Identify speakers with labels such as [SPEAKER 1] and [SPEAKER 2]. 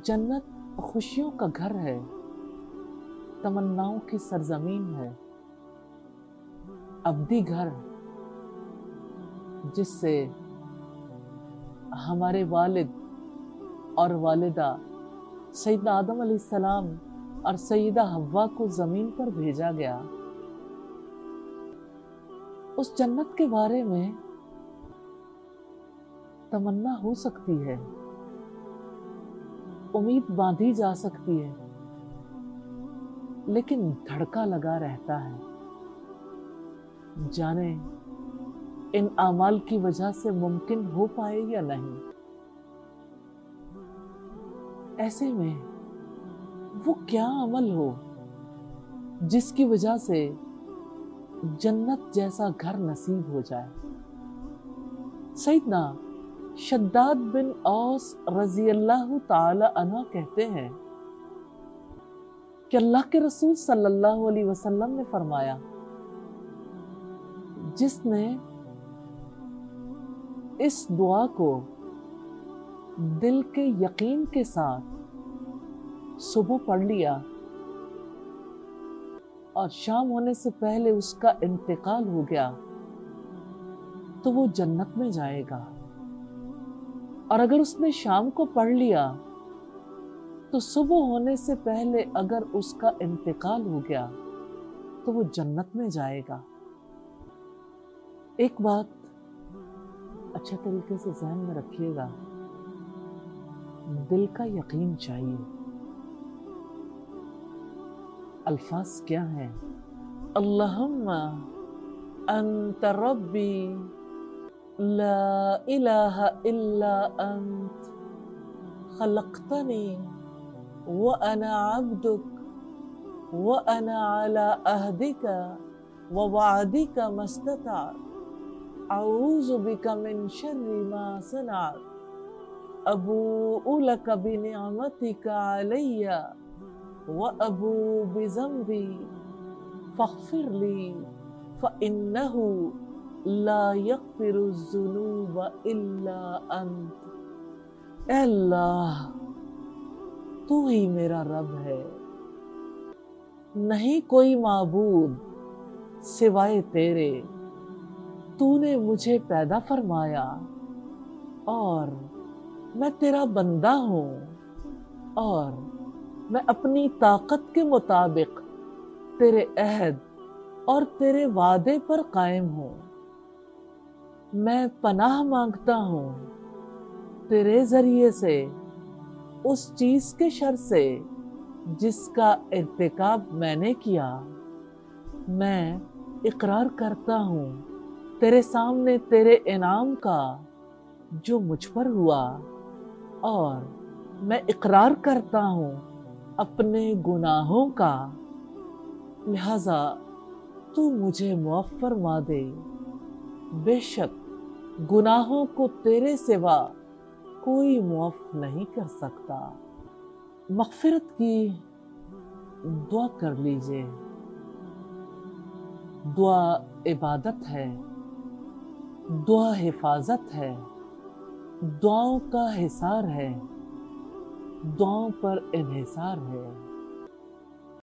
[SPEAKER 1] जन्नत खुशियों का घर है, तमन्नाओं की सरजमीन है, अब्दी घर जिससे हमारे वालिद और वालिदा सैयदना आदम अलैहिस्सलाम और सैयदा हव्वा को जमीन पर भेजा गया। उस जन्नत के बारे में तमन्ना हो सकती है, उम्मीद बांधी जा सकती है, लेकिन धड़का लगा रहता है। जाने इन आमाल की वजह से मुमकिन हो पाए या नहीं। ऐसे में वो क्या अमल हो जिसकी वजह से जन्नत जैसा घर नसीब हो जाए। सैयदना शद्दाद बिन औस रजी अल्लाह ताला अन्हु कहते हैं कि अल्लाह के रसूल सल्लल्लाहु अलैहि वसल्लम ने फरमाया, जिसने इस दुआ को दिल के यकीन के साथ सुबह पढ़ लिया और शाम होने से पहले उसका इंतकाल हो गया, तो वो जन्नत में जाएगा। और अगर उसने शाम को पढ़ लिया तो सुबह होने से पहले अगर उसका इंतकाल हो गया तो वो जन्नत में जाएगा। एक बात अच्छे तरीके से ज़हन में रखिएगा, दिल का यकीन चाहिए। अल्फाज क्या हैं? अल्लाहुम्मा अंत रब्बी ला इलाहा इल्ला अंत खलक़तनी व अना अब्दुक व अना अला अहदिका व वअदिका मस्ततअतु अऊज़ु बिका मिन शर्रि मा सनअतु अबूउ लका बिनिअमतिका अलैया व अबूउ बिज़ंबी फ़ग़फ़िरली फ़इन्नहु ला यग़फ़िरुज़्ज़ुनूब इल्ला अंत। ऐ अल्लाह, तू ही मेरा रब है, नहीं कोई माबूद सिवाय तेरे। तूने मुझे पैदा फरमाया और मैं तेरा बंदा हूँ और मैं अपनी ताकत के मुताबिक तेरे अहद और तेरे वादे पर कायम हूँ। मैं पनाह मांगता हूँ तेरे जरिए से उस चीज के शर से जिसका इर्तिकाब मैंने किया। मैं इकरार करता हूँ तेरे सामने तेरे इनाम का जो मुझ पर हुआ, और मैं इकरार करता हूँ अपने गुनाहों का, लिहाजा तू मुझे मुआफ़ फरमा दे। बेशक गुनाहों को तेरे सिवा कोई मुआफ़ नहीं कर सकता। मग़फ़िरत की दुआ कर लीजिए। दुआ इबादत है, दुआ हिफाजत है, दुआओं का हिसार है, दुआओं पर इन्हिसार है।